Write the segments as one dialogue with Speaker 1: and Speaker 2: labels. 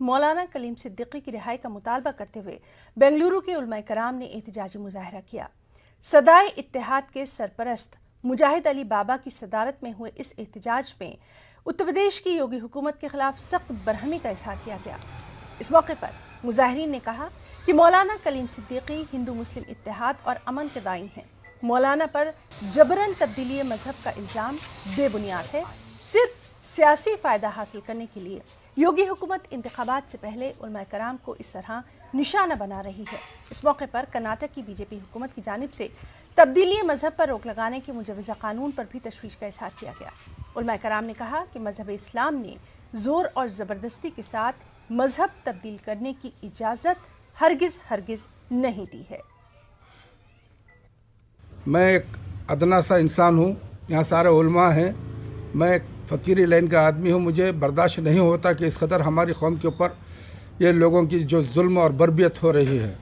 Speaker 1: مولانا کلیم صدیقی کی رہائی کا مطالبہ کرتے ہوئے بنگلورو کے علماء کرام نے احتجاجی مظاہرہ کیا۔ صدائے اتحاد کے سرپرست مجاہد علی بابا کی صدارت میں ہوئے اس احتجاج میں اتر پردیش کی یوگی حکومت کے خلاف سخت برہمی کا اظہار کیا گیا۔ اس موقع پر مظاہرین نے کہا کہ مولانا کلیم صدیقی ہندو مسلم اتحاد اور امن کے داعی ہیں۔ مولانا پر جبراً تبدیلی مذہب کا الزام بے بنیاد ہے۔ صرف سیاسی فائدہ حاصل کرنے کے لیے یوگی حکومت انتخابات سے پہلے علماء کرام کو اس طرح نشانہ بنا رہی ہے۔ اس موقع پر کرناٹک کی بی جے پی حکومت کی جانب سے تبدیلی مذہب پر روک لگانے کے مجوزہ قانون پر بھی تشویش کا اظہار کیا گیا۔ علماء کرام نے کہا کہ مذہب اسلام نے زور اور زبردستی کے ساتھ مذہب تبدیل کرنے کی اجازت ہرگز نہیں دی ہے۔
Speaker 2: میں ایک ادنا سا انسان ہوں، یہاں سارے علماء ہیں، میں ایک فقیری لائن کا آدمی ہوں۔ مجھے برداشت نہیں ہوتا کہ اس قدر ہماری قوم کے اوپر یہ لوگوں کی جو ظلم اور بربریت ہو رہی ہے۔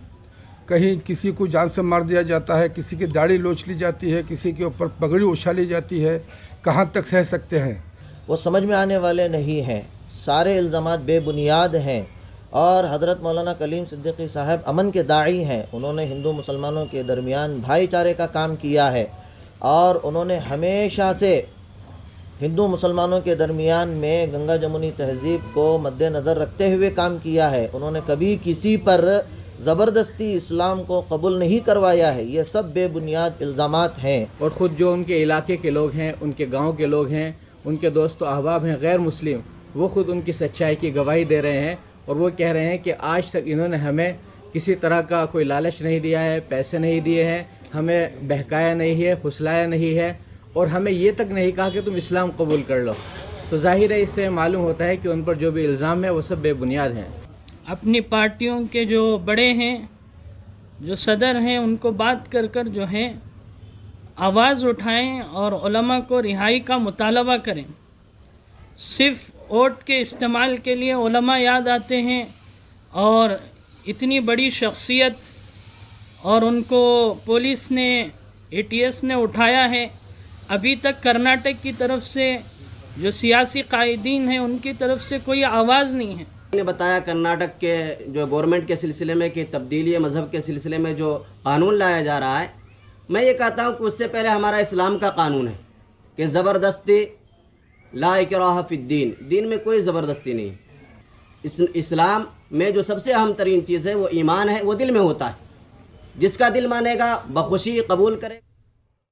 Speaker 2: کہیں کسی کو جان سے مار دیا جاتا ہے، کسی کی داڑھی لوچ لی جاتی ہے، کسی کے اوپر پگڑی اچھالی جاتی ہے۔ کہاں تک سہ سکتے ہیں؟
Speaker 3: وہ سمجھ میں آنے والے نہیں ہیں، سارے الزامات بے بنیاد ہیں، اور حضرت مولانا کلیم صدیقی صاحب امن کے داعی ہیں۔ انہوں نے ہندو مسلمانوں کے درمیان بھائی چارے کا کام کیا ہے، اور انہوں نے ہمیشہ سے ہندو مسلمانوں کے درمیان میں گنگا جمنی تہذیب کو مد نظر رکھتے ہوئے کام کیا ہے۔ انہوں نے کبھی کسی پر زبردستی اسلام کو قبول نہیں کروایا ہے۔ یہ سب بے بنیاد الزامات ہیں۔
Speaker 4: اور خود جو ان کے علاقے کے لوگ ہیں، ان کے گاؤں کے لوگ ہیں، ان کے دوست و احباب ہیں غیر مسلم، وہ خود ان کی سچائی کی گواہی دے رہے ہیں، اور وہ کہہ رہے ہیں کہ آج تک انہوں نے ہمیں کسی طرح کا کوئی لالچ نہیں دیا ہے، پیسے نہیں دیے ہیں، ہمیں بہکایا نہیں ہے، پھسلایا نہیں ہے، اور ہمیں یہ تک نہیں کہا کہ تم اسلام قبول کر لو۔ تو ظاہر ہے اس سے معلوم ہوتا ہے کہ ان پر جو بھی الزام ہے وہ سب بے بنیاد ہیں۔
Speaker 5: اپنی پارٹیوں کے جو بڑے ہیں، جو صدر ہیں، ان کو بات کر جو ہے آواز اٹھائیں اور علماء کو رہائی کا مطالبہ کریں۔ صرف ووٹ کے استعمال کے لیے علماء یاد آتے ہیں، اور اتنی بڑی شخصیت، اور ان کو پولیس نے ATS نے اٹھایا ہے۔ ابھی تک کرناٹک کی طرف سے جو سیاسی قائدین ہیں ان کی طرف سے کوئی آواز نہیں ہے۔
Speaker 6: نے بتایا کرناٹک کے جو گورنمنٹ کے سلسلے میں کہ تبدیلی مذہب کے سلسلے میں جو قانون لایا جا رہا ہے، میں یہ کہتا ہوں کہ اس سے پہلے ہمارا اسلام کا قانون ہے کہ زبردستی لا اکراہ فی الدین، دین میں کوئی زبردستی نہیں۔ اسلام میں جو سب سے اہم ترین چیز ہے وہ ایمان ہے، وہ دل میں ہوتا ہے۔ جس کا دل مانے گا بخوشی قبول کرے۔